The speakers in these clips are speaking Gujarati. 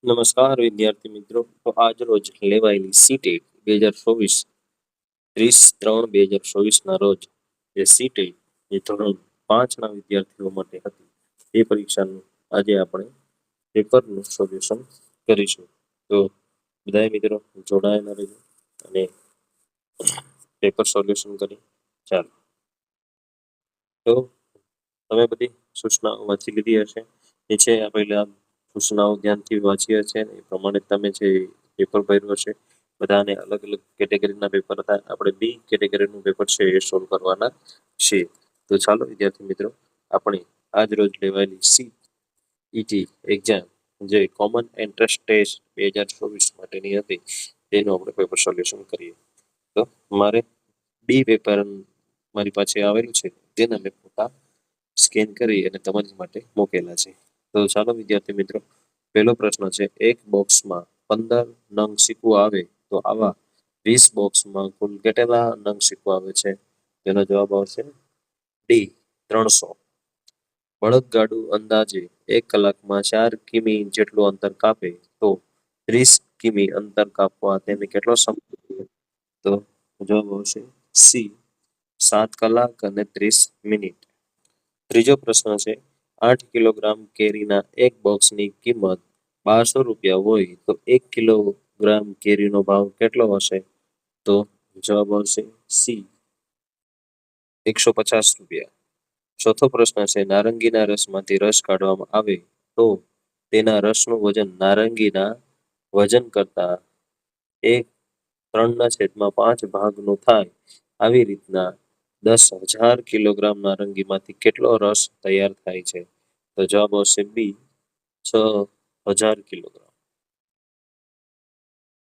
નમસ્કાર વિદ્યાર્થી મિત્રો. તો આજ રોજ લેવાયેલી સીટેટ 2024 30/3/2024 રોજ જે સીટેટ જે ધોરણ 5ના વિદ્યાર્થીઓ માટે હતી એ પરીક્ષાનું આજે આપણે પેપરનું સોલ્યુશન કરીશું. તો બધા મિત્રો જોડાયેલા રહેજો અને પેપર સોલ્યુશન કરી ચાલો. તો તમે બધી સૂચનાઓ વાંચી લીધી હશે. નીચે આપેલા સૂચનાઓ ધ્યાનથી વાંચી હશે એ પ્રમાણે તમે જે પેપર ભર્યું હશે બધાને અલગ અલગ કેટેગરીના પેપર હતા. આપણે બી કેટેગરીનું પેપર છે એ સોલ્વ કરવાના છે. તો ચાલો વિદ્યાર્થી મિત્રો, આપણે આજ રોજ લેવાયેલી સીઈટી એક્ઝામ જે કોમન એન્ટ્રન્સ ટેસ્ટ 2024 માટેની હતી તેનું આપણે પેપર સોલ્યુશન કરીએ. તો મારે બી પેપર મારી પાસે આવેલું છે તેના મેં ફોટા સ્કેન કરી અને તમારી માટે મૂકેલા છે. તો ચાલો વિદ્યાર્થી મિત્રો, પહેલો પ્રશ્ન છે, એક બોક્સમાં 15 નંગ સિક્કો આવે તો આવા 20 બોક્સમાં કુલ કેટલા નંગ સિક્કો આવે છે? તેનો જવાબ આવશે ડી 300. બળદગાડું અંદાજે 1 કલાકમાં 4 કિમી જેટલું અંતર કાપે તો 30 કિમી અંતર કાપવા તેને કેટલો સમય લાગે? તો જવાબ આવશે સી 7 કલાક અને 30 મિનિટ. ત્રીજો પ્રશ્ન છે, 8 કિલોગ્રામ કેરીના એક બોક્સની કિંમત 1200 રૂપિયા હોય તો 1 કિલોગ્રામ કેરીનો ભાવ કેટલો હશે? તો જવાબ આવશે સી 150 રૂપિયા. ચોથો પ્રશ્ન છે, નારંગીના રસમાંથી રસ કાઢવામાં આવે તો તેના રસનું વજન નારંગીના વજન કરતા 3/5 ભાગનું થાય. આવી રીતના 10,000 કિલોગ્રામ નારંગીમાંથી કેટલો રસ તૈયાર થાય છે? તો જવાબ આવશે બી 6,000 કિલોગ્રામ.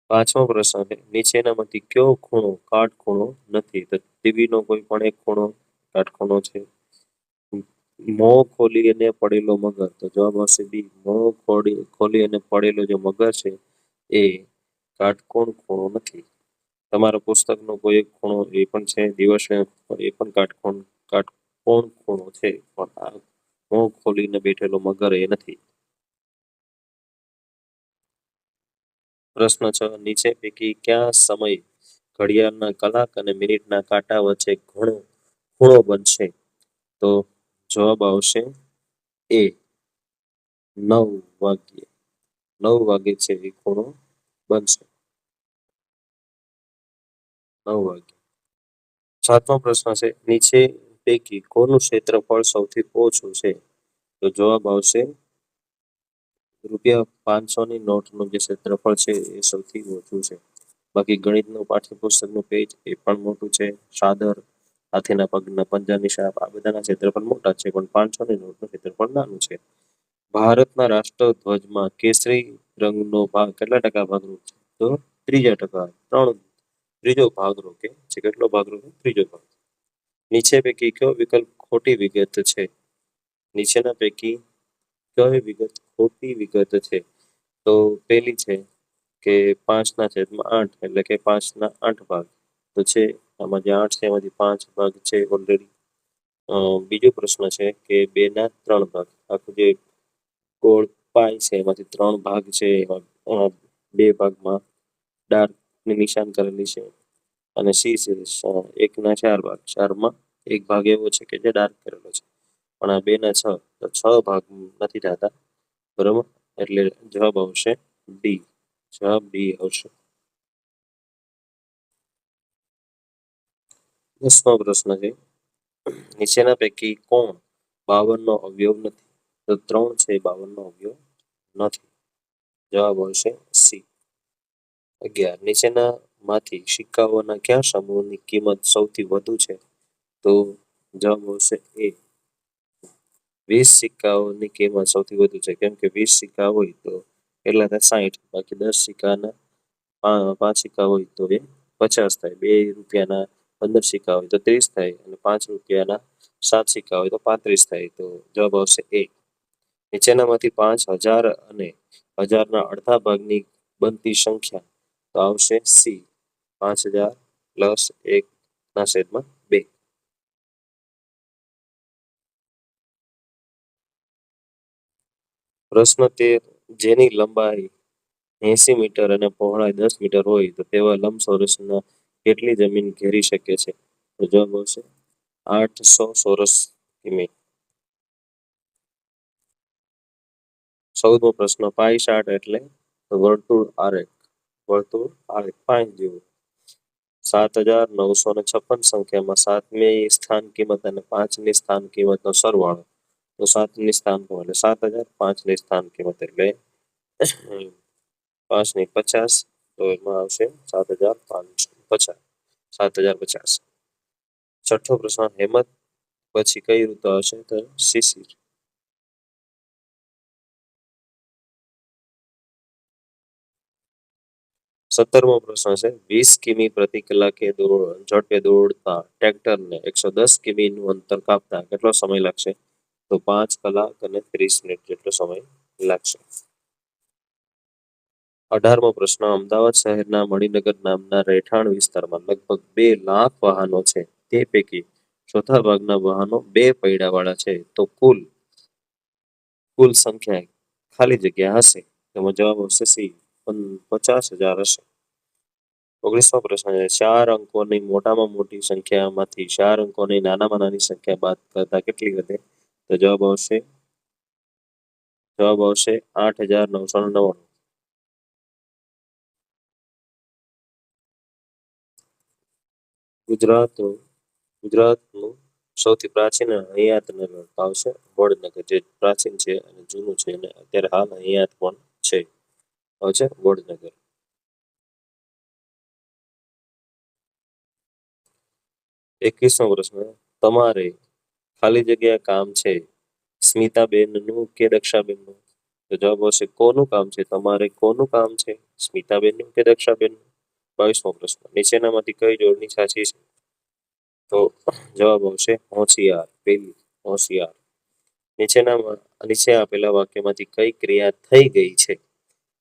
પાંચમો પ્રશ્ન છે, નીચેનામાંથી કયો ખૂણો કાટખૂણો નથી? તો ટીવીનો કોઈ પણ એક ખૂણો કાટખૂણો છે. મોં ખોલી અને પડેલો મગર, તો જવાબ આવશે બી મોં ખોલી અને પડેલો જે મગર છે એ કાટકોણ ખૂણો નથી. તમારા પુસ્તકનો કોઈ એક ખૂણો એ પણ છે દિવસ એ પણ કાટકોણ ખૂણો છે, પણ આ મોં ખોલીને બેઠેલો મગર એ નથી. પ્રશ્ન 6, નીચે પૈકી કયા સમય ઘડિયાળના કલાક અને મિનિટના કાંટા વચ્ચે ખૂણો બનશે? તો જવાબ આવશે એ 9 વાગ્યે. 9 વાગે છે એ ખૂણો બનશે. 9 વાગે. સાતમો પ્રશ્ન છે, નીચે પૈકી કોનું ક્ષેત્રફળ સૌથી ઓછું છે? તો જવાબ આવશે ₹500ની નોટનું જે ક્ષેત્રફળ છે એ સૌથી ઓછું છે. બાકી ગણિતનું પાઠ્યપુસ્તકનું પેજ એ પણ મોટું છે. સાદર, હાથીના પગના પંજાની છાપ આ બધાના ક્ષેત્રફળ મોટા છે, પણ 500ની નોટનું ક્ષેત્રફળ નાનું છે. ભારતના રાષ્ટ્રધ્વજમાં કેસરી રંગનો ભાગ કેટલા ટકા ભાગનો છે? તો 3% ત્રીજો ભાગરૂપ છે. કેટલો ભાગરૂપ? ત્રીજો ભાગ. નીચે પૈકી કયો વિકલ્પ ખોટી વિગત છે? નીચેના પૈકી કઈ વિગત ખોટી વિગત છે? તો પહેલી છે કે 5/8 એટલે કે 5/8 ભાગ તો છે. આમાં જે 8 છે એમાંથી 5 ભાગ છે ઓલરેડી. બીજો પ્રશ્ન છે કે 2/3 ભાગ, આખું જે ગોળ પાય છે એમાંથી 3 ભાગ છે એમાં 2 ભાગમાં ડાર્કની નિશાન કરેલી છે. અને સી છે 1/4 ભાગ, 4માં 1 ભાગ એવો છે કે જે ડાર્ક કરેલો છે. પણ આ 2/6 તો 6 ભાગ નથી થતા, બરોબર. એટલે જવાબ આવશે ડી. જવાબ ડી આવશે. 10મો પ્રશ્ન છે, નીચેના પૈકી કોણ 52નો અવયવ નથી? તો 3 છે 52નો અવયવ નથી. જવાબ આવશે સી. 11, નીચેનામાંથી સિક્કાઓના કયા સમૂહની કિંમત સૌથી વધુ છે? તો જવાબ આવશે એ 20 સિક્કાઓની કિંમત સૌથી વધુ છે, કેમ કે 20 સિક્કા હોય તો કેટલા થાય? 60. બાકી 10 સિક્કાના 5 સિક્કા હોય તો એ 50 થાય. 2 રૂપિયાના 15 સિક્કા હોય તો 30 થાય, અને 5 રૂપિયાના 7 સિક્કા હોય તો 35 થાય. તો જવાબ આવશે એ. નીચેનામાંથી 5,000 અને 1000ના અડધા ભાગની બનતી સંખ્યા, તો આવશે સી 5000 + 1/2. પ્રશ્ન 13, જેની લંબાઈ 80 મીટર અને પહોળાઈ 10 મીટર હોય તો તેવા લંબચોરસના કેટલી જમીન ઘેરી શકે છે? તો જવાબ આવશે 800 ચોરસ કિમી. 14મો પ્રશ્ન, પાઈ ચાર્ટ એટલે? તો વર્તુળ આરેખ. વર્તુળ આરેખ પાઈ જેવું. 7,956 સંખ્યામાં 7મી સ્થાન કિંમત અને 5ની સ્થાન કિંમતનો સરવાળો. તો 7ની સ્થાન કિંમત એટલે 7,000, 5ની સ્થાન કિંમત એટલે 5ની 50, તો એમાં આવશે 7,550. 7,050. 6થો પ્રશ્ન, હેમંત પછી કઈ ઋતુ આવશે? તો શિશિર. 17મો પ્રશ્ન છે, 20 કિમી પ્રતિ કલાકે ઝડપે દોડતા ટ્રેક્ટરને 110 કિમીનું અંતર કાપતા કેટલો સમય લાગશે? તો 5 કલાક અને 30 મિનિટ જેટલો સમય લાગશે. 18મો પ્રશ્ન, અમદાવાદ શહેરના મણિનગર નામના રહેઠાણ વિસ્તારમાં લગભગ 2 લાખ વાહનો છે. તે પૈકી ચોથા ભાગના વાહનો 2 પૈડાવાળા છે તો કુલ સંખ્યા ખાલી જગ્યા હશે. તેમાં જવાબ આવશે સી, 50,000 હશે. 19મો પ્રશ્ન છે, 4 અંકોની મોટામાં મોટી સંખ્યામાંથી 4 અંકોની નાનામાં નાની સંખ્યા બાદ કરતા કેટલી વધે? તો જવાબ આવશે 8,999. ગુજરાતનું સૌથી પ્રાચીન હયાત નગર આવશે વડનગર, જે પ્રાચીન છે અને જૂનું છે અને અત્યારે હાલ હયાત પણ છે. આવશે વડનગર. 21મો પ્રશ્ન, તમારે ખાલી જગ્યા કામ છે સ્મિતાબેનનું કે દક્ષાબેનનું? તો જવાબ આવશે કોનું કામ છે? તમારે કોનું કામ છે? સ્મિતાબેનનું કે દક્ષાબેનનું? 22મો પ્રશ્ન, નીચેનામાંથી કઈ જોડણી સાચી છે? તો જવાબ આવશે હોશિયાર, પેલી હોશિયાર. નીચે આપેલા વાક્યમાંથી કઈ ક્રિયા થઈ ગઈ છે?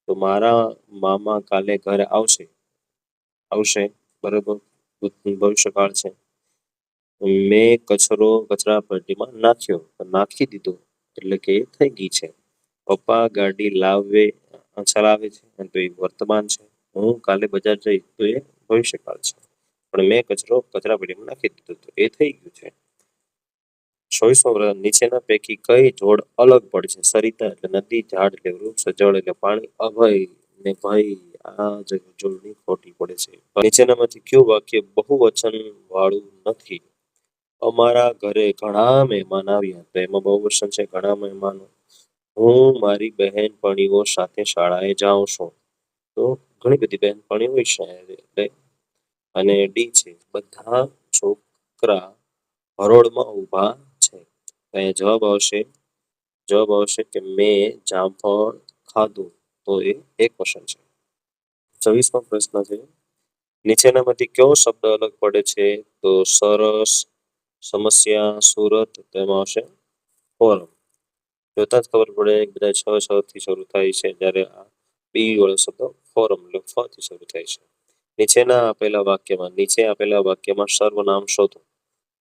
તો મારા મામા કાલે ઘરે આવશે. બરાબર, ભવિષ્યકાળ છે. મેં કચરો કચરાપેટીમાં નાખી દીધો, એટલે કે એ થઈ ગઈ છે. પપ્પા ગાડી ચલાવે છે, તો એ વર્તમાન છે. હું કાલે બજાર જઈશ, તો એ ભવિષ્યકાળ છે. પણ મેં કચરો કચરાપેટીમાં નાખી દીધો, તો એ થઈ ગયું છે. 24મો, નીચેના પૈકી કઈ જોડ અલગ પડશે? સરિતા એટલે નદી, ઝાડ એટલે વૃક્ષ, જળ એટલે પાણી, અભય ને ભય આ જોડણી ખોટી પડે છે. નીચેનામાંથી કયું વાક્ય બહુવચન વાળું નથી? અમારા ઘરે ઘણા મહેમાન આવ્યા, તો એમાં બહુવચન છે ઘણા મહેમાનો. હું મારી બહેનપણીઓ સાથે શાળાએ જાઉં છું, તો ઘણી બધી બહેનપણીઓ હોય છે એટલે. અને ડી છે, બધા છોકરા હરોળમાં ઊભા છે. અહીંયા જવાબ આવશે કે મેં જામફળ ખાધું, તો એ એક ક્વેશ્ચન છે. 24મો પ્રશ્ન છે, નીચેનામાંથી કયો શબ્દ અલગ પડે છે? તો સરસ, સમસ્યા, સુરત. તેમાં આવશે ફોરમ. જોતા જ ખબર પડે બધા છ થી શરૂ થાય છે, જ્યારે આ બી વાળો શબ્દ ફોરમ એટલે ફ થી શરૂ થાય છે. નીચે આપેલા વાક્યમાં સર્વનામ શોધો.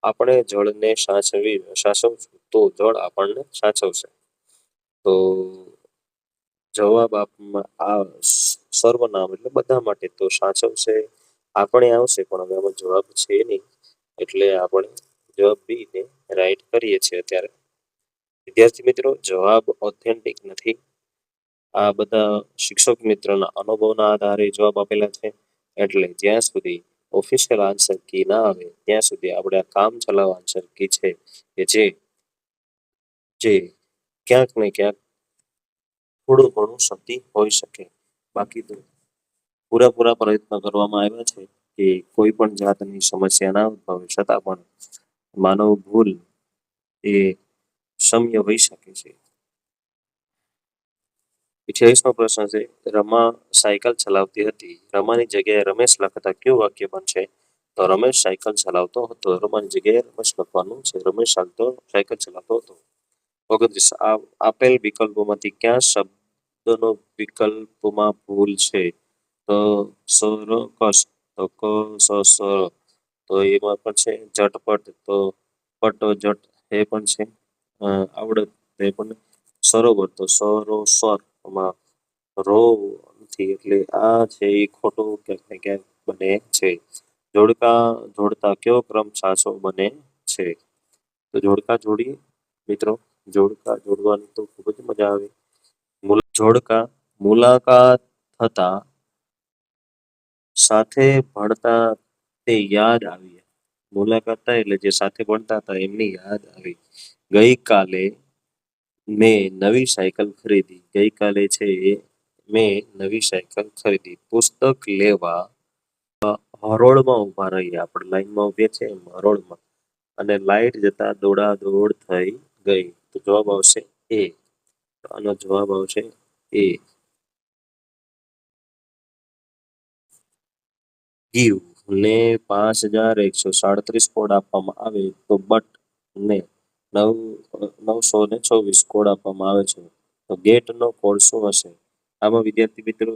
આપણે જળને સાચવશું તો જળ આપણને સાચવશે. તો જવાબ આ સર્વનામ એટલે બધા માટે, તો સાચવશે આપણે આવશે, પણ હવે આમાં જવાબ છે નહીં, એટલે આપણે જવાબ બી ને રાઈટ કરીએ છીએ અત્યારે. વિદ્યાર્થી મિત્રો, જવાબ ઓથેન્ટિક નથી. આ બધા શિક્ષક મિત્રોના અનુભવના આધારે જવાબ આપેલા છે. એટલે જ્યાં સુધી ઓફિશિયલ આન્સર કી ના આવે ત્યાં સુધી આપણે આ કામ ચલાવ આન્સર કી છે કે જે ક્યાંક ને ક્યાંક થોડું ઘણું સત્ય હોઈ શકે. બાકી તો પૂરેપૂરા પ્રયત્ન કરવામાં આવ્યા છે કે કોઈ પણ જાતની સમસ્યા ના ઉદ્ભવે, છતાં પણ માનવ ભૂલ એ ક્ષમ્ય હોઈ શકે છે. 28મો પ્રશ્ન છે, રમા સાયકલ ચલાવતી હતી. રમાની જગ્યાએ રમેશ લખતા કયું વાક્ય બનશે? તો રમેશ સાયકલ ચલાવતો હતો. રમાની જગ્યાએ રમેશ લખવાનું છે. રમેશ સાયકલ ચલાવતો હતો. 29, આપેલ વિકલ્પોમાંથી કયા શબ્દનો વિકલ્પમાં ભૂલ છે? તો સરકસ, તો તો એમાં પણ છે. ઝટપટ, તો પટ જટ એ પણ છે. આવડત એ પણ. સરોવર, તો સરોસર. રો નથી, એટલે આ છે એ ખોટું ક્યાંક ને ક્યાંક બને છે. જોડકા જોડતા કયો ક્રમ સાચો બને છે? તો જોડકા જોડીએ મિત્રો. જોડકા જોડવાની તો ખૂબ જ મજા આવે. જોડકા મુલાકાત થતા સાથે ભણતા તે યાદ આવી. મુલાકાત થાય એટલે જે સાથે ભણતા હતા એમની યાદ આવી. ગઈકાલે મેં નવી સાયકલ ખરીદી. ગઈકાલે છે એ મેં નવી સાયકલ ખરીદી. પુસ્તક લેવા હરોળમાં ઊભા રહ્યા. આપણે લાઈનમાં ઊભી છે એમ હરોળમાં. અને લાઈટ જતા દોડાદોડ થઈ ગઈ. તો જવાબ આવશે એ. આનો જવાબ આવશે એ. ગીવ ને 5137 કોડ આપવામાં આવે તો બટ ને 924 કોડ આપવામાં આવે છે, તો ગેટ નો કોડ શું હશે? આમાં વિદ્યાર્થી મિત્રો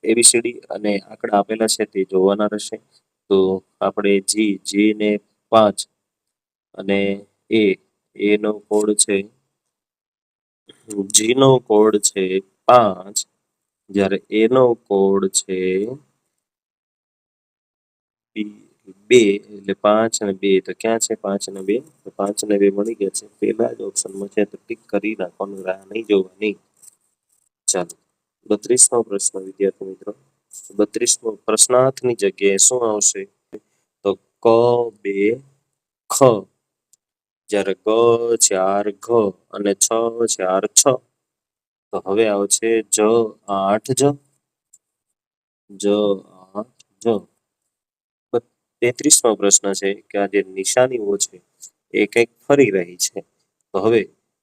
એબીસીડી અને આંકડા આપેલા છે તે જોવાના રહેશે. તો આપણે જી ને 5 અને એ નો કોડ છે, જી નો કોડ છે 5, જ્યારે એ નો કોડ છે 2, એટલે 5 અને 2. તો ક્યાં છે 5 અને 2? તો 5 અને 2 મળી ગયા છે. પેલા જ ઓપ્શનમાં છે તો ટીક કરી નાખવાનું, રાહ નહીં જોવાની. ચાલો 32મો પ્રશ્ન વિદ્યાર્થી મિત્રો. 32મો પ્રશ્નાર્થની જગ્યાએ શું આવશે? તો ક 2 ખ, જ્યારે ગ 4 ઘ અને છ 4 છ. તો હવે આવશે જ 8 જ. જ 8 જ. 33મો પ્રશ્ન છે કે આ જે નિશાનીઓ છે એ કંઈક ફરી રહી છે. તો હવે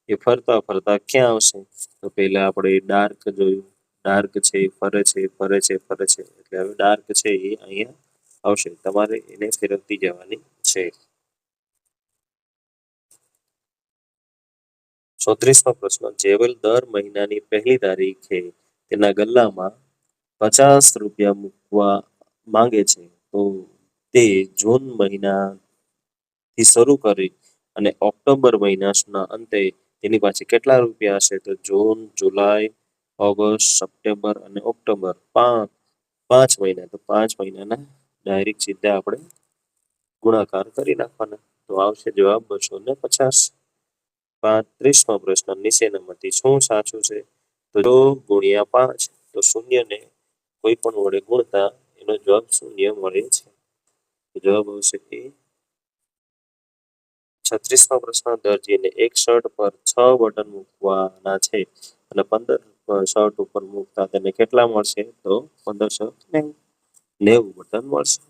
એ ફરતા ફરતા ક્યાં આવશે? તો પહેલા આપણે ડાર્ક જોયું. ડાર્ક છે એ ફરે છે ફરે છે ફરે છે, એટલે હવે ડાર્ક છે એ અહીંયા આવશે. તમારે એને ફેરવતી જવાની છે. 34મો પ્રશ્ન. જેવલ દર મહિનાની પહેલી તારીખે તેના ગલ્લામાં 50 રૂપિયા મૂકવા માંગે છે, તો તે જૂન મહિનાથી શરૂ કરી અને ઓક્ટોબર મહિનાના અંતે તેની પાસે કેટલા રૂપિયા હશે? તો જૂન, જુલાઈ, ઓગસ્ટ, સપ્ટેમ્બર અને ઓક્ટોબર. 5 મહિના. તો 5 મહિનાના ડાયરેક્ટ સીધા આપણે ગુણાકાર કરી નાખવાના. તો આવશે જવાબ 250. 35મો પ્રશ્ન. નીચેનામાંથી શું સાચું છે? તો 2 ગુણ્યા 5, તો શૂન્યને કોઈ પણ વડે ગુણતા એનો જવાબ શૂન્ય મળે છે. તો જવાબ આવશે એ. 36મો પ્રશ્ન. દરજીને એક શર્ટ પર 6 બટન મૂકવાના છે અને 15 શર્ટ ઉપર મૂકતા તેને કેટલા મળશે? તો 1590 બટન મળશે.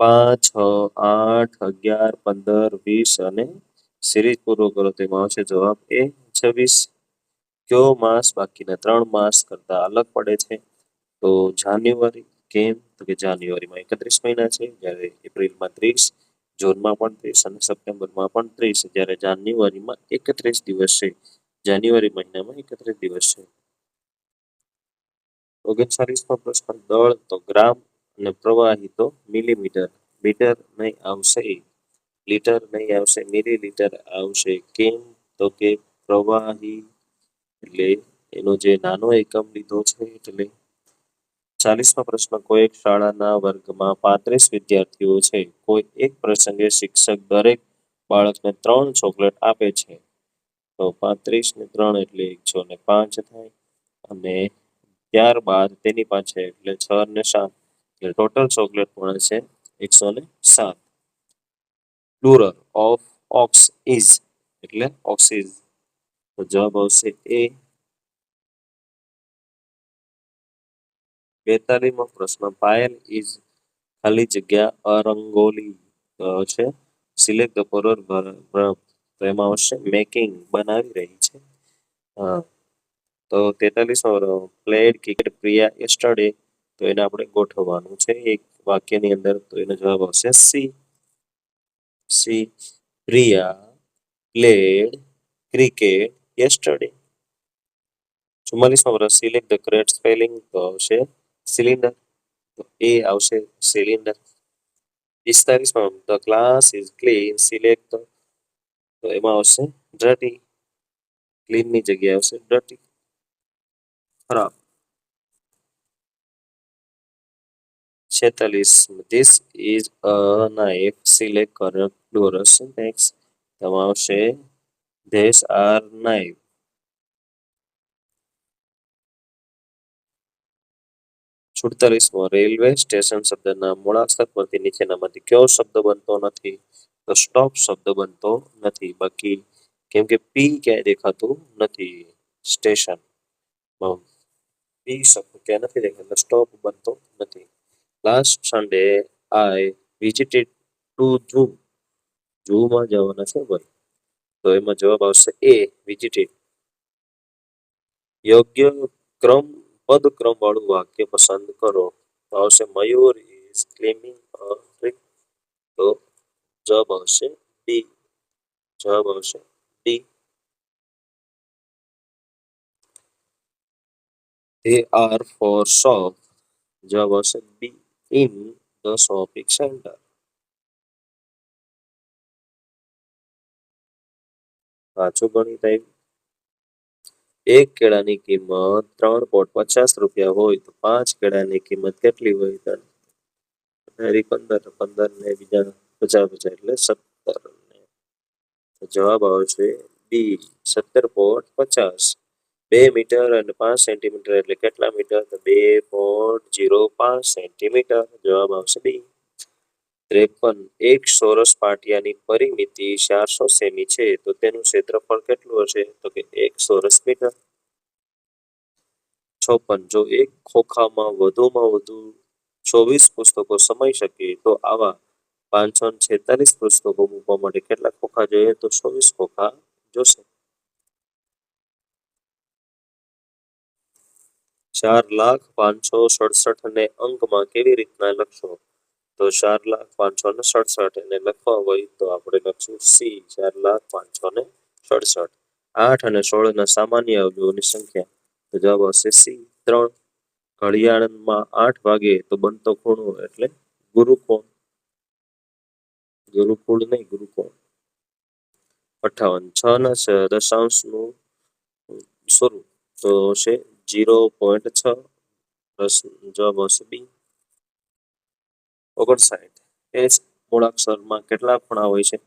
5, 6, 8, 11, 15, 20 અને સિરીઝ પૂરો કરો તો એમાં આવશે જવાબ એ 26. કયો માસ બાકીના 3 માસ કરતા અલગ પડે છે? તો જાન્યુઆરી. કેમ? તો કે જાન્યુઆરીમાં 31 મહિના છે, જ્યારે એપ્રિલમાં 30, જૂનમાં પણ 30 અને સપ્ટેમ્બરમાં પણ 30, જ્યારે જાન્યુઆરીમાં 31 દિવસ છે. જાન્યુઆરી મહિનામાં 31 દિવસ છે. 39મો પ્રશ્ન. દળ તો ગ્રામ અને પ્રવાહી તો મિલીમીટર. મીટર નહીં આવશે, લીટર નહીં આવશે, મિલીલીટર આવશે. કેમ? તો કે પ્રવાહી એટલે એનો જે નાનો એકમ લીધો છે એટલે. 40મો પ્રશ્ન. કોઈ એક શાળાના વર્ગમાં 35 વિદ્યાર્થીઓ છે. કોઈ એક પ્રસંગે શિક્ષક દરેક બાળકને 3 ચોકલેટ આપે છે. તો 35 ને 3 એટલે 105 થાય, અને ત્યારબાદ તેની પાસે એટલે 6 ને 7 એટલે ટોટલ ચોકલેટ મળે છે 107. પ્લુરલ ઓફ ઓક્સ ઇઝ એટલે ઓક્સીઝ. તો જવાબ આવશે એ. 42મો પ્રશ્ન. પાયલ ઇઝ ખાલી જગ્યા અરંગોલી છે. Select the following verb. તો એમાં આવશે મેકિંગ, બનાવી રહી છે. તો 43મો. Played cricket Priya yesterday. તો એને આપણે ગોઠવવાનું છે એક વાક્યની અંદર. તો એનો જવાબ આવશે C. C. Priya played cricket yesterday. 44મો પ્રશ્ન. Select the correct spelling. તો આવશે સિલિન્ડર. તો એ આવશે સિલિન્ડર. 45મો. The class is clean. Select. તો એમાં આવશે ડર્ટી. ક્લીન ની જગ્યાએ આવશે ડર્ટી, ખરાબ. 46. This is a knife. Select correct plural syntax. તેમાં આવશે these are knife. 47. Railway station શબ્દના મૂળાક્ષર પરથી નીચેનામાંથી કયો શબ્દ બનતો નથી? તો સ્ટોપ શબ્દ બનતો નથી. બાકી કેમ કે પી ક્યાંય દેખાતું નથી સ્ટેશન પી શબ્દ ક્યાં નથી દેખાતો, સ્ટોપ બનતો નથી. Last Sunday I visited to zoo. ઝૂમાં જવાના છે ભાઈ, તો એમાં જવાબ આવશે એ વિઝિટેડ. યોગ્ય ક્રમ પદક્રમ વાળું વાક્ય પસંદ કરો. તો આવશે મયુર ઇઝ ક્લિમ્બિંગ અ ટ્રી. તો જવાબ આવશે ડી. જવાબ આવશે D. They are for shop. જવાબ આવશે બી ઇન ધ શોપિંગ સેન્ટર. પાછું ગણિત આવ્યું. એક કેળાની કિંમત 3.50 હોય તો 5 કેળાની કિંમત કેટલી હોય? તો 15 ને બીજા 50 એટલે 17. જવાબ આવશે બી 17.50. 2 મીટર અને 5 સેન્ટીમીટર એટલે કેટલા મીટર? તો 2.05 સેન્ટીમીટર. જવાબ આવશે બી. 53. એક ચોરસ પાટિયાની પરિમિતિ 400 સેમી છે તો તેનું ક્ષેત્રફળ કેટલું હશે? તો કે 1 ચોરસ મીટર. 56. જો એક ખોખામાં વધુમાં વધુ 24 પુસ્તકો સમાઈ શકે તો આવા 546 પુસ્તકો મૂકવા માટે કેટલા ખોખા જોઈએ? તો 24 ખોખા જોશે. 4,567 ને અંકમાં કેવી રીતના લખશો? તો 4,567 એને લખવા હોય તો આપણે લખશું સી 4,567. 8 અને 16 ના સામાન્ય અવયવોની સંખ્યા. તો જવાબ આવશે સી 3. ઘડિયાળમાં 8 વાગે તો બનતો ખૂણો એટલે ગુરુકોણ. ગુરુકુળ નહીં, ગુરુકોણ. 58. 6 ના દશાંશનું સ્વરૂપ તો છે 0.6. જવાબ આવશે બી. 59. એચ મૂળાક્ષરમાં કેટલા ખૂણા હોય છે?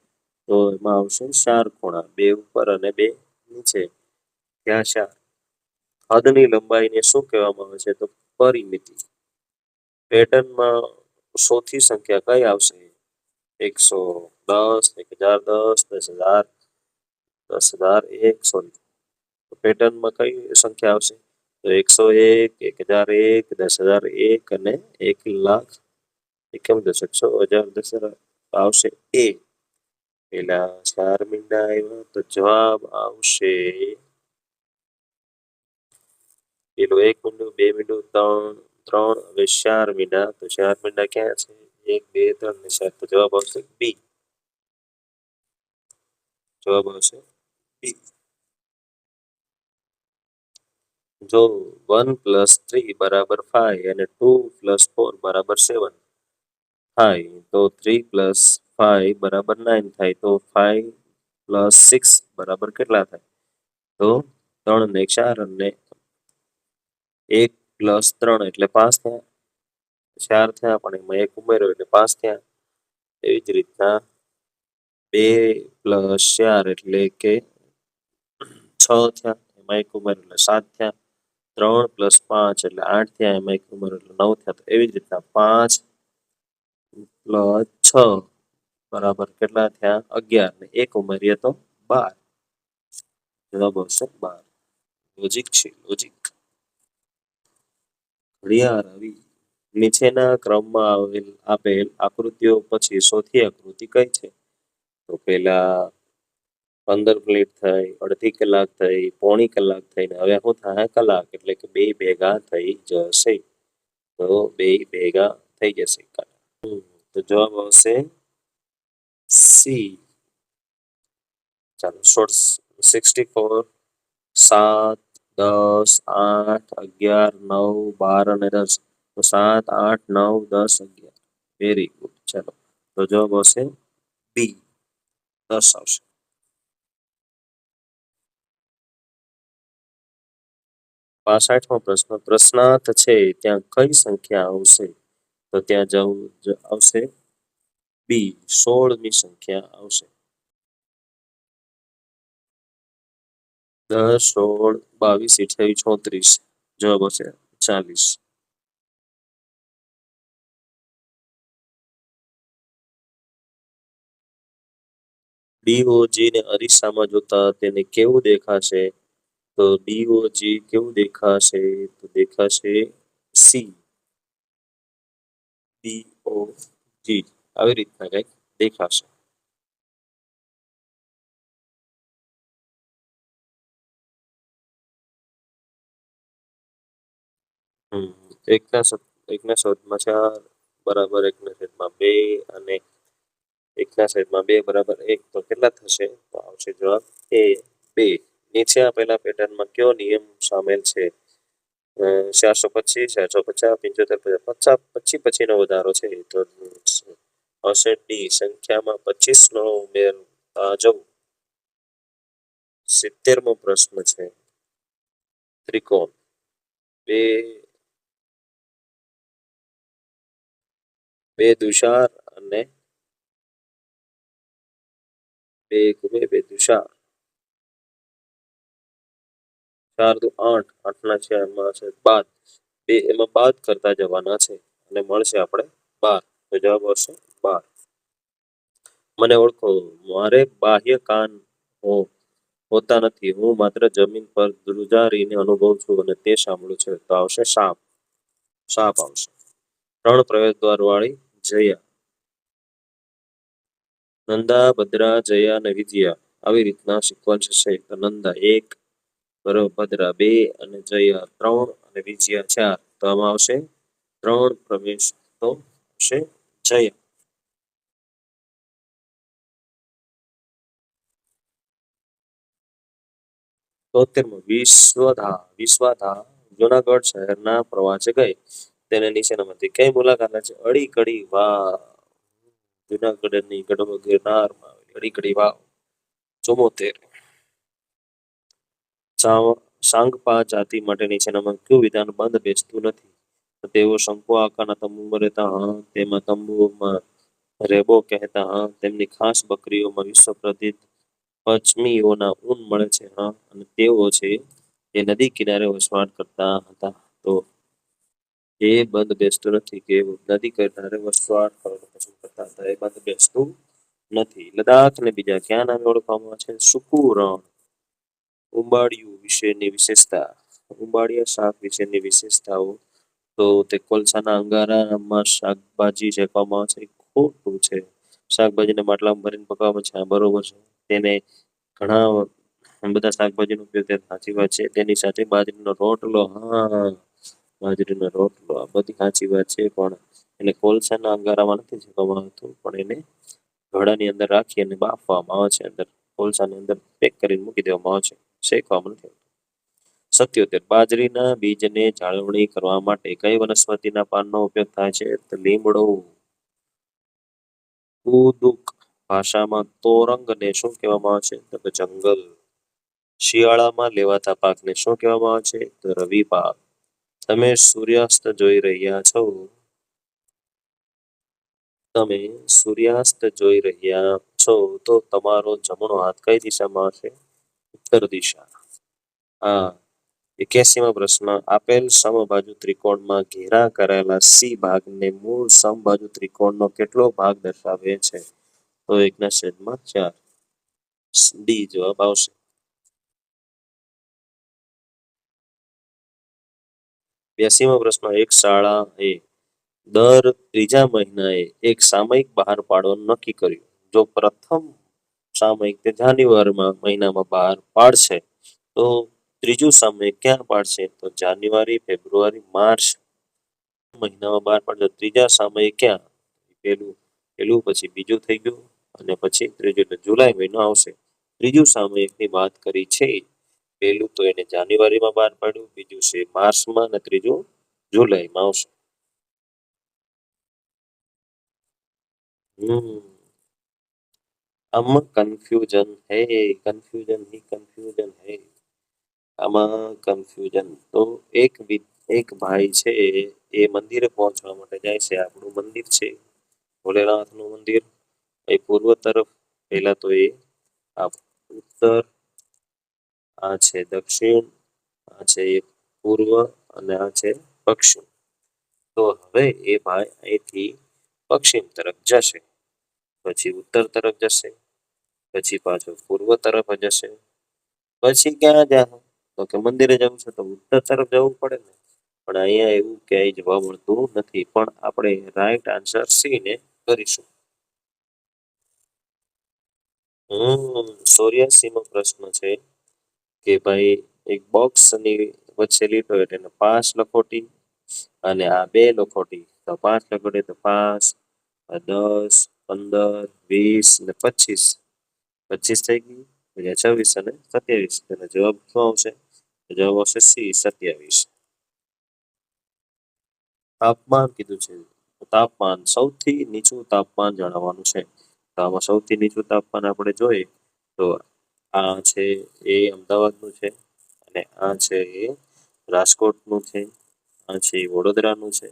તો એમાં આવશે 4 ખૂણા, 2 ઉપર અને 2 નીચે. ત્યાં 4. હદની લંબાઈને શું કહેવામાં આવે છે? તો પરિમિતિ. પેટર્નમાં 100 થી સંખ્યા કઈ આવશે? 110, 1010, 10,000, 10,001. સોરી, પેટર્નમાં કઈ સંખ્યા આવશે? તો 101, 1,001, 10,001 અને 1,00,000. એકમ દશક 100,000, 10,000 આવશે એ. પેલા 4 મીંડા આવ્યા તો જવાબ આવશે પેલું 1 મીંડું, 2 મીંડું, 3, હવે 4 મીંડા. તો 4 મીંડા ક્યાં છે? 1, 2, 3 ને 4. તો જવાબ આવશે બી. જવાબ આવશે બી. જો 1 + 3 = 5 અને 2 + 4 = 7 થાય તો 3 + 5 = 9 થાય તો 5 + 6 બરાબર કેટલા થાય? તો 3 ને 4 અને 1 + 3 એટલે 5 થયા. 4 થયા પણ એમાં 1 ઉમેર્યો એટલે 5 થયા. એવી જ રીતના 2 + 4 એટલે કે 6 થયા, એમાં 1 ઉમેર્યો એટલે 7 થયા. 3 + 5 એટલે 8 થયા, એમાં 1 ઉમેર્યો એટલે 9 થયા. તો એવી જ રીતના 5 + 6 બરાબર કેટલા થયા? 11 ને 1 ઉમેરીએ તો 12. જવાબ આવશે 12. લોજિક છે, લોજિક. ઘડિયાળ આવી. નીચેના ક્રમમાં આપેલ આકૃતિઓ પછી ચોથી આકૃતિ કઈ છે? તો પેલા 15 મિનિટ થઈ, અડધી કલાક થઈ, પોણી કલાક થઈ ને હવે શું થાય? કલાક. એટલે કે 2 ભેગા થઈ જશે. તો 2 ભેગા થઈ જશે. તો જવાબ આવશે સી. ચાલો 64. 7, 10, 8, 11, 9, 12 અને 10. તો 7, 8, 9, 10, 11. Very good. ચાલો તો જવાબ આવશે બી 10 આવશે. 65મો પ્રશ્ન. પ્રશ્નાર્થ છે ત્યાં કઈ સંખ્યા આવશે? તો ત્યાં આવશે બી, 16મી સંખ્યા આવશે. 10, 16, 22, 28, 34. જવાબ આવશે 40. DOG ને અરીસામાં જોતા તેને કેવું દેખાશે? તો DOG કેવું દેખાશે? તો દેખાશે સી, DOG આવી રીતના કંઈક દેખાશે. એકના છેદમાં 4 બરાબર 1/2 અને 1/2 બરાબર 1, તો કેટલા થશે? તો આવશે જવાબ એ 2. નીચે આપેલા પેટર્નમાં કયો નિયમ સામેલ છે? 425, 450, 75, 50 પછીનો વધારો છે તો આવશે ડી, સંખ્યામાં 25 નો ઉમેરતા જવું. 70મો પ્રશ્ન છે. ત્રિકોણ બે દુશાર અને બે દુશાર. 4 દુ 8, 8ના છેદમાં છે બાદ, બે એમાં બાદ કરતા જવાના છે અને મળશે આપણે 12. તો જવાબ આવશે 12. મને ઓળખો, મારે બાહ્ય કાન હોતા નથી, હું માત્ર જમીન પર ધ્રુજારીને અનુભવું છું અને તે સાંભળું છે. તો આવશે સાપ. સાપ આવશે. 3 પ્રવેશદ્વાર વાળી જયા. નંદા, ભદ્રા, જયા અને વિજયા આવી રીતના સિક્વન્સ છે. તો નંદા 1, ભદ્રા 2 અને જયા 3 અને વિજયા 4. તો આમાં આવશે 3 પ્રવેશ, તો આવશે જયા. 73મો વિશ્વાધા જુનાગઢ શહેરના પ્રવાસે ગઈ. તેને નીચેનામાંથી કઈ મુલાકાત છે? અડી કડી વાવ. જુનાગઢની ગિરનારમાં અડી કડી વાવ. 74. સાંગપા જાતિ માટે નીચેનામાં કયું વિધાન બંધ બેસતું નથી? તો તેઓ શંકુ આકારના તંબુમાં રહેતા, હા. તેમાં તંબુમાં રેબો કહેતા, હા. તેમની ખાસ બકરીઓમાં વિશ્વ પ્રસિદ્ધ પશ્મીઓના ઊન મળે છે, હા. અને તેઓ છે એ નદી કિનારે વસવાટ કરતા હતા. તો એ બંધ બેસતું નથી કે નદી કિનારે વસવાટ કરવાનું પસંદ કરતા હતા, એ બંધ બેસતું નથી. લદાખ ને બીજા ક્યાં નામે ઓળખવામાં આવે છે? સુકુ રણ. ઉંબાડિયું વિશેની વિશેષતા. ઉંબાડિયા શાક વિશેની વિશેષતાઓ. તો તે કોલસાના અંગારામાં શાકભાજી શેકવામાં આવે છે, ખોટું છે. શાકભાજીને માટલામાં ભરીને પકાવવામાં છે, બરોબર છે. તેને ઘણા બધા શાકભાજીનો ઉપયોગ થાય, સાચી વાત છે. તેની સાથે બાજરીનો રોટલો, હા. બાજરીનો રોટલો, આ બધી સાચી વાત છે. પણ એને કોલસાના અંગારામાં નથી શેકવામાં આવતું, પણ એને ઘડાની અંદર રાખી અને બાફવામાં આવે છે. અંદર કોલસાની અંદર પેક કરીને મૂકી દેવામાં આવે છે, શેકવામાં નથી આવતું. 77. બાજરીના બીજને જાળવણી કરવા માટે કઈ વનસ્પતિના પાનનો ઉપયોગ થાય છે? તો લીમડો. ઉદુક ભાષામાં તોરંગને શું કહેવામાં આવે છે? તો કે જંગલ. શિયાળામાં લેવાતા પાકને શું કહેવામાં આવે છે? તો રવિ પાક. તમે સૂર્યાસ્ત જોઈ રહ્યા છો. તમે સૂર્યાસ્ત જોઈ રહ્યા છો તો તમારો જમણો હાથ કઈ દિશામાં હશે? ઉત્તર દિશા. હા. 81મો પ્રશ્ન. આપેલ સમબાજુ ત્રિકોણમાં ઘેરા કરાયેલા સી ભાગને મૂળ સમબાજુ ત્રિકોણનો કેટલો ભાગ દર્શાવે છે? તો 1/4. ડી જવાબ આવશે. 82મો પ્રશ્ન. એક શાળાએ દર ત્રીજા મહિનાએ એક સામયિક બહાર પાડવાનું નક્કી કર્યું. જો પ્રથમ સામયિક તે જાન્યુઆરીમાં મહિનામાં બહાર પાડશે તો ત્રીજું સામયિક ક્યાં પાડશે? તો જાન્યુઆરી, ફેબ્રુઆરી, માર્ચ મહિનામાં બહાર પાડશે. ત્રીજા સામયિક ક્યાં? પેલું પછી બીજું થઈ ગયું અને પછી ત્રીજું, એટલે જુલાઈ મહિનો આવશે. ત્રીજું સામયિકની વાત કરી છે. પહેલું તો એને જાન્યુઆરીમાં બહાર પાડ્યું, બીજું છે માર્ચમાં અને ત્રીજું જુલાઈમાં આવશે. આમાં કન્ફ્યુઝન હે, કન્ફ્યુઝન હે. આમાં કન્ફ્યુઝન. તો એક ભાઈ છે, એ મંદિરે પહોંચવા માટે જાય છે. આપણું મંદિર છે ભોલેનાથનું મંદિર. એ પૂર્વ તરફ, પહેલા તો એ આ ઉત્તર, આ છે દક્ષિણ, આ છે પૂર્વ અને આ છે પશ્ચિમ. તો હવે એ ભાઈ અહીંથી પશ્ચિમ તરફ જશે, પછી ઉત્તર તરફ જશે, પછી પાછો પૂર્વ તરફ જશે, પછી ક્યાં જાય? તો કે મંદિરે જવું છે તો ઉત્તર તરફ જવું પડે ને. પણ અહીંયા એવું ક્યાંય જોવા મળતું નથી. પણ આપણે રાઈટ આન્સર સી ને કરીશું. 84 નો પ્રશ્ન છે કે ભાઈ એક બોક્સની વચ્ચે લીટો એટલે એને 5 લખોટી અને આ 2 લખોટી, તો 5 લખોટી તો 5, 10, 15, 20 ને 25. 25 થઈ ગઈ, પછી 26 અને 27. તેનો જવાબ શું આવશે? જવાબ આવશે સી 27. તાપમાન કીધું છે. તાપમાન, સૌથી નીચું તાપમાન જણાવવાનું છે. તો આમાં સૌથી નીચું તાપમાન આપણે જોઈએ તો આ છે એ અમદાવાદનું છે, અને આ છે એ રાજકોટનું છે, આ છે એ વડોદરાનું છે,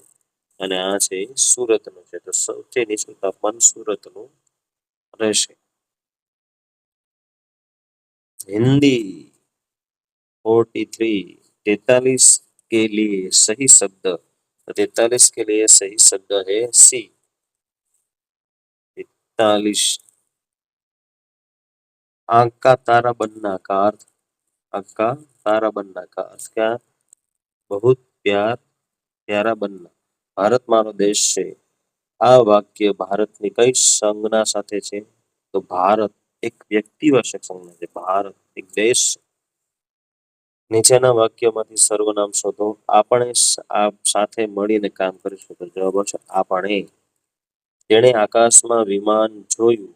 અને આ છે એ સુરતનું છે. તો સૌથી નીચું તાપમાન સુરતનું રહેશે. हिंदी 43, 43 के लिए सही शब्द, 43 के लिए सही शब्द है सी 43. आंख का तारा बनना का अर्थ, आंख का तारा बनना का अर्थ क्या? बहुत प्यारा बनना. भारत मारो देश છે. આ વાક્ય ભારતની કઈ સંજ્ઞા સાથે છે? તો ભારત એક વ્યક્તિવાચક સંજ્ઞા છે. ભારત એક દેશ છે. નીચેના વાક્યમાંથી સર્વનામ શોધો. આપણે સાથે મળીને કામ કરીશું. તો જવાબ આવશે આપણે. તેણે આકાશમાં વિમાન જોયું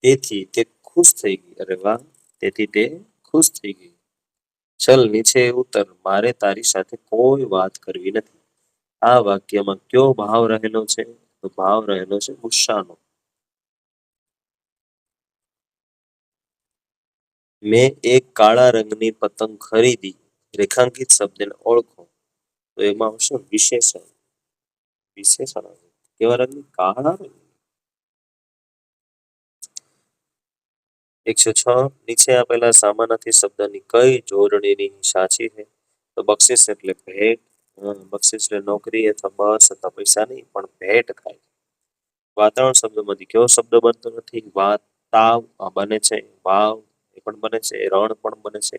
તેથી તે ખુશ થઈ ગઈ. અરે વાહ, તેથી તે ખુશ થઈ ગઈ. ચલ નીચે ઉતર, મારે તારી સાથે કોઈ વાત કરવી નથી. આ વાક્યમાં કયો ભાવ રહેલો છે? તો ભાવ રહેલો છે ગુસ્સાનો. મેં એક કાળા રંગની પતંગ ખરીદી. રેખાંકિત શબ્દને ઓળખો. તો એમાં આવશે વિશેષણ. વિશેષણ કેવા રંગની? કાળા રંગ. 106. નીચે આપેલા સામાનાર્થી શબ્દની કઈ જોડણીની સાચી છે? તો બક્ષિસ એટલે ભેટ. બક્ષિસ એટલે નોકરી અથવા બસ અથવા પૈસા નહીં, પણ ભેટ થાય. વાતાવરણ શબ્દમાંથી કયો શબ્દ બનતો નથી? વાતાવ બને છે, વાવ એ પણ બને છે, રણ પણ બને છે,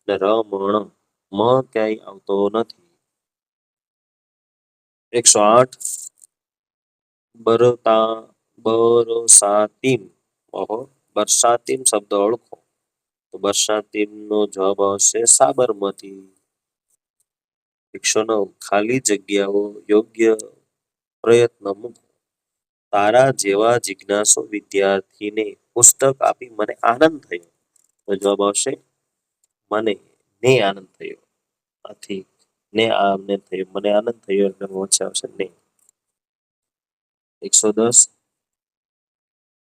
અને રમણ મ ક્યાંય આવતો નથી. 108. બરસાતીમ, ઓહો, બરસાતીમ શબ્દ ઓળખો. તો બરસાતીમ નો જવાબ આવશે સાબરમતી. 109. ખાલી જગ્યાઓ યોગ્ય પ્રયત્ન મૂકો. તારા જેવા જિજ્ઞાસુ વિદ્યાર્થીને પુસ્તક આપી મને આનંદ થયો. તો જવાબ આવશે મને ને આનંદ થયો. આથી ને આમને થયો, મને આનંદ થયો એટલે વચ્ચે આવશે ને. 110.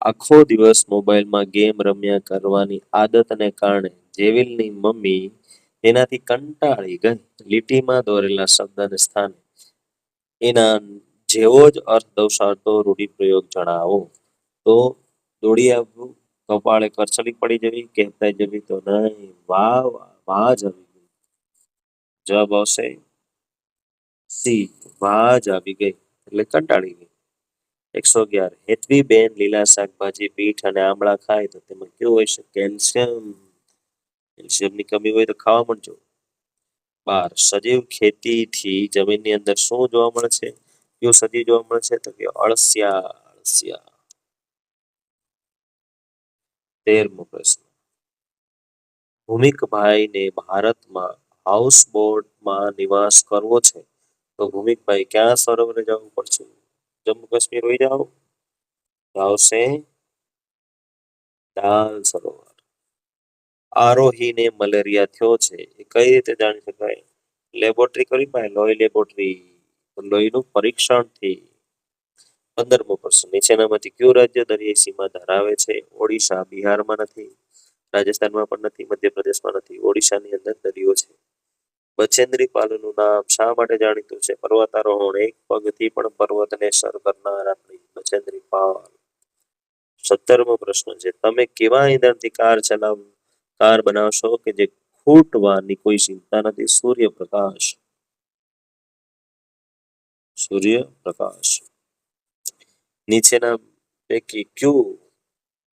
આખો દિવસ મોબાઈલમાં ગેમ રમ્યા કરવાની આદતને કારણે જેવિલની મમ્મી તેનાથી કંટાળી ગઈ. લીટીમાં દોરેલા શબ્દને સ્થાને એના જેવો જ અર્થ દર્શાવતો રૂઢિપ્રયોગ જણાવો. તો દોડી આવવું, કપાળે કરચલી પડી જવી, કહેતાઈ જવી તો નહીં, વાહ વાહ જ આવી ગઈ. જવાબ આવશે સી વાહ જ આવી ગઈ એટલે કંટાળી ગઈ. 111. હેતવી બેન લીલા શાકભાજી, બીટ અને આમળા ખાય તો તેમાં કેવું હોય છે? કેલ્શિયમ. કેલ્શિયમની કમી હોય તો ખાવા મળજો. 12. સજીવ ખેતીથી જમીનની અંદર શું જોવા મળે છે? કયું સજીવ જોવા મળે છે? તો કે અળસિયા. અળસિયા. 13મો પ્રશ્ન. ભૂમિકભાઈને ભારતમાં હાઉસબોટમાં નિવાસ કરવો છે તો ભૂમિકભાઈ ક્યાં સરોવરે જવું પડશે? જમ્મુ કાશ્મીર વહી જાઓ. આવશે દાલ સરોવર. આરોહીને મલેરિયા થયો છે એ કઈ રીતે જાણી શકાય? લેબોરેટરી કરી પાય, લોહી લેબોરેટરી, લોહીનું પરીક્ષણથી. 15મો પ્રશ્ન. નીચેનામાંથી કયું રાજ્ય દરિયાઈ સીમા ધરાવે છે? ઓડિશા. બિહારમાં નથી, રાજસ્થાનમાં પણ નથી, મધ્યપ્રદેશમાં નથી, ઓડિશાની અંદર દરિયો છે. બચેન્દ્રી પાલનું નામ શા માટે જાણીતું છે? પર્વતારોહણ, એક પગથી પણ પર્વતને સર કરનાર બચેન્દ્રી પાલ. 17મો પ્રશ્ન છે, તમે કેવા ઈંધણથી કાર બનાવશો કે જે ખૂટવાની કોઈ ચિંતા નથી? સૂર્યપ્રકાશ. સૂર્યપ્રકાશ. નીચેના પૈકી કયું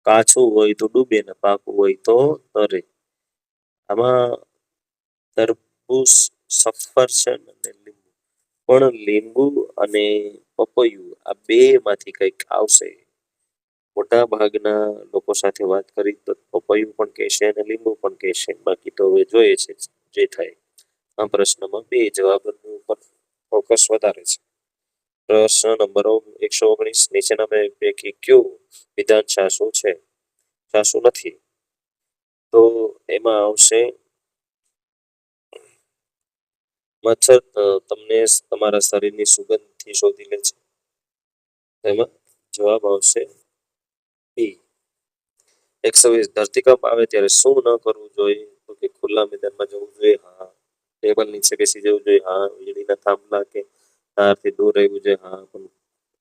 કાચું હોય તો ડૂબે ને પાકું હોય તો તરે? આમાં તરબૂચ, સફરજન અને લીંબુ. પણ લીંબુ અને પપૈયું આ બે માંથી કંઈક આવશે. મોટા ભાગના લોકો સાથે વાત કરી તો પપૈયું પણ કહેશે અને લીંબુ પણ કહેશે. બાકી તો હવે જોઈએ છે જે થાય. આ પ્રશ્નમાં બે જવાબની ઉપર ફોકસ વધારે છે. પ્રશ્ન નંબર 119, નીચેના પૈકી કયું વિધાન સાચું છે? સાચું નથી. તો એમાં આવશે મચ્છર તમને તમારા શરીરની સુગંધથી શોધી લે છે. એમાં જવાબ આવશે બી. 120, ધરતીકંપ આવે ત્યારે શું ન કરવું જોઈએ? તો કે ખુલ્લા મેદાનમાં જવું જોઈએ, હા. ટેબલ નીચે બેસી જવું જોઈએ, હા. વીજળીના થાંભલા કે તારથી દૂર રહેવું જોઈએ, હા.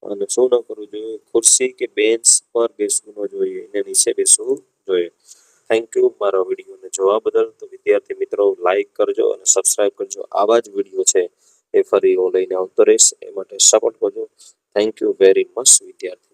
અને શું ન કરવું જોઈએ? ખુરશી કે બેન્ચ પર બેસવું ન જોઈએ, એને નીચે બેસવું જોઈએ. થેન્ક યુ મારા વિડીયોને જોવા બદલ. તો વિદ્યાર્થી મિત્રો, લાઈક કરજો અને સબસ્ક્રાઇબ કરજો. આવા જ વિડીયો છે એ ફરી હું લઈને આવતો રહીશ, એ માટે સપોર્ટ કરજો. થેન્ક યુ વેરી મચ વિદ્યાર્થી.